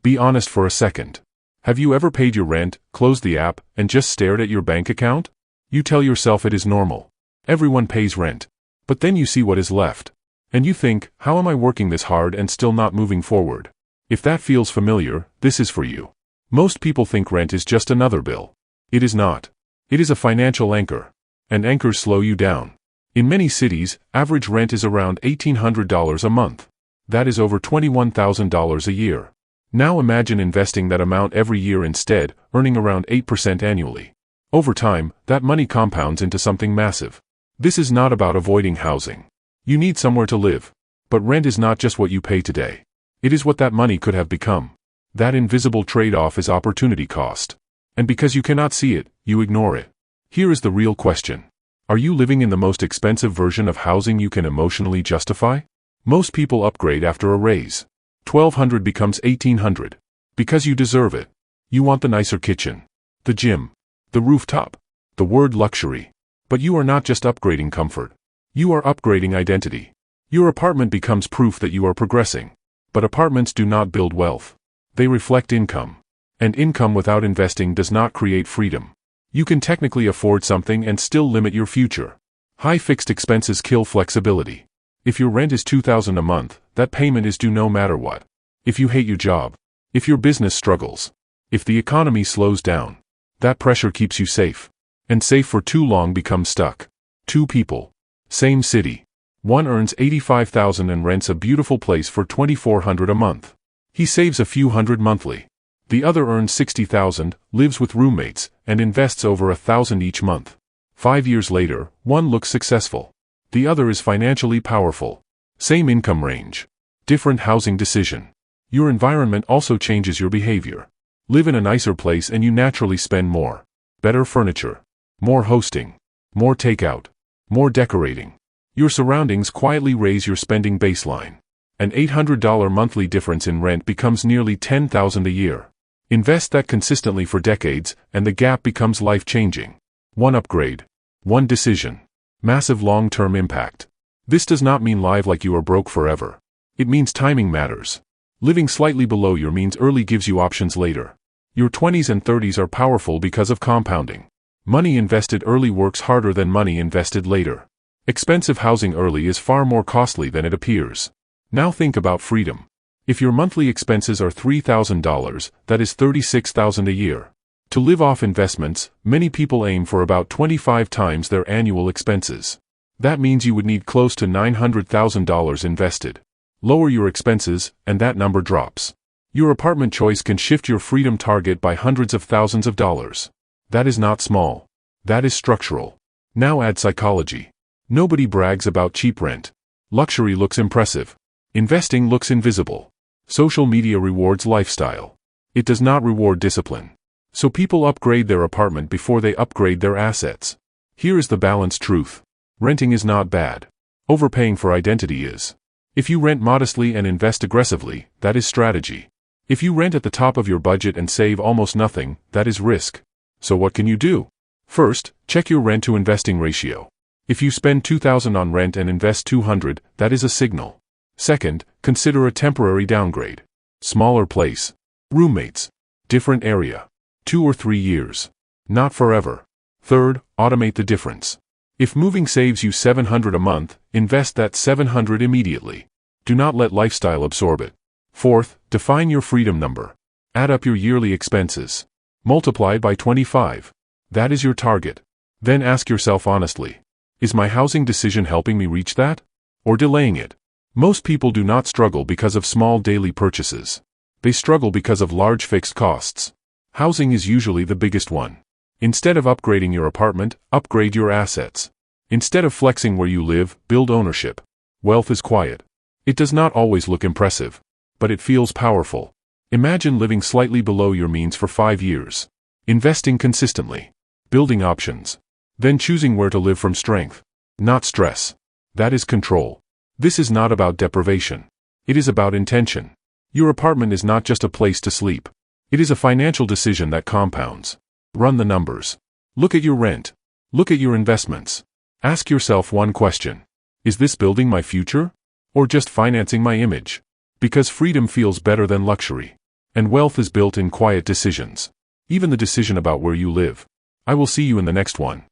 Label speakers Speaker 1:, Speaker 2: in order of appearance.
Speaker 1: Be honest for a second. Have you ever paid your rent, closed the app, and just stared at your bank account? You tell yourself it is normal. Everyone pays rent. But then you see what is left. And you think, how am I working this hard and still not moving forward? If that feels familiar, this is for you. Most people think rent is just another bill. It is not. It is a financial anchor. And anchors slow you down. In many cities, average rent is around $1,800 a month. That is over $21,000 a year. Now imagine investing that amount every year instead, earning around 8% annually. Over time, that money compounds into something massive. This is not about avoiding housing. You need somewhere to live. But rent is not just what you pay today. It is what that money could have become. That invisible trade-off is opportunity cost. And because you cannot see it, you ignore it. Here is the real question. Are you living in the most expensive version of housing you can emotionally justify? Most people upgrade after a raise. $1,200 becomes $1,800. Because you deserve it. You want the nicer kitchen, the gym, the rooftop, the word luxury. But you are not just upgrading comfort. You are upgrading identity. Your apartment becomes proof that you are progressing. But apartments do not build wealth. They reflect income. And income without investing does not create freedom. You can technically afford something and still limit your future. High fixed expenses kill flexibility. If your rent is $2,000 a month, that payment is due no matter what. If you hate your job, if your business struggles, if the economy slows down, that pressure keeps you safe. And safe for too long becomes stuck. Two people. Same city. One earns $85,000 and rents a beautiful place for $2,400 a month. He saves a few hundred monthly. The other earns $60,000, lives with roommates, and invests over $1,000 each month. 5 years later, one looks successful. The other is financially powerful. Same income range. Different housing decision. Your environment also changes your behavior. Live in a nicer place and you naturally spend more. Better furniture. More hosting. More takeout. More decorating. Your surroundings quietly raise your spending baseline. An $800 monthly difference in rent becomes nearly $10,000 a year. Invest that consistently for decades, and the gap becomes life-changing. One upgrade. One decision. Massive long-term impact. This does not mean live like you are broke forever. It means timing matters. Living slightly below your means early gives you options later. Your 20s and 30s are powerful because of compounding. Money invested early works harder than money invested later. Expensive housing early is far more costly than it appears. Now think about freedom. If your monthly expenses are $3,000, that is $36,000 a year. To live off investments, many people aim for about 25 times their annual expenses. That means you would need close to $900,000 invested. Lower your expenses, and that number drops. Your apartment choice can shift your freedom target by hundreds of thousands of dollars. That is not small. That is structural. Now add psychology. Nobody brags about cheap rent. Luxury looks impressive. Investing looks invisible. Social media rewards lifestyle. It does not reward discipline. So people upgrade their apartment before they upgrade their assets. Here is the balanced truth. Renting is not bad. Overpaying for identity is. If you rent modestly and invest aggressively, that is strategy. If you rent at the top of your budget and save almost nothing, that is risk. So what can you do? First, check your rent to investing ratio. If you spend $2,000 on rent and invest $200, that is a signal. Second, consider a temporary downgrade. Smaller place. Roommates. Different area. 2 or 3 years. Not forever. Third, automate the difference. If moving saves you $700 a month, invest that $700 immediately. Do not let lifestyle absorb it. Fourth, define your freedom number. Add up your yearly expenses. Multiply by 25. That is your target. Then ask yourself honestly, is my housing decision helping me reach that? Or delaying it? Most people do not struggle because of small daily purchases. They struggle because of large fixed costs. Housing is usually the biggest one. Instead of upgrading your apartment, upgrade your assets. Instead of flexing where you live, build ownership. Wealth is quiet. It does not always look impressive, but it feels powerful. Imagine living slightly below your means for 5 years. Investing consistently. Building options. Then choosing where to live from strength. Not stress. That is control. This is not about deprivation. It is about intention. Your apartment is not just a place to sleep. It is a financial decision that compounds. Run the numbers. Look at your rent. Look at your investments. Ask yourself one question. Is this building my future? Or just financing my image? Because freedom feels better than luxury. And wealth is built in quiet decisions. Even the decision about where you live. I will see you in the next one.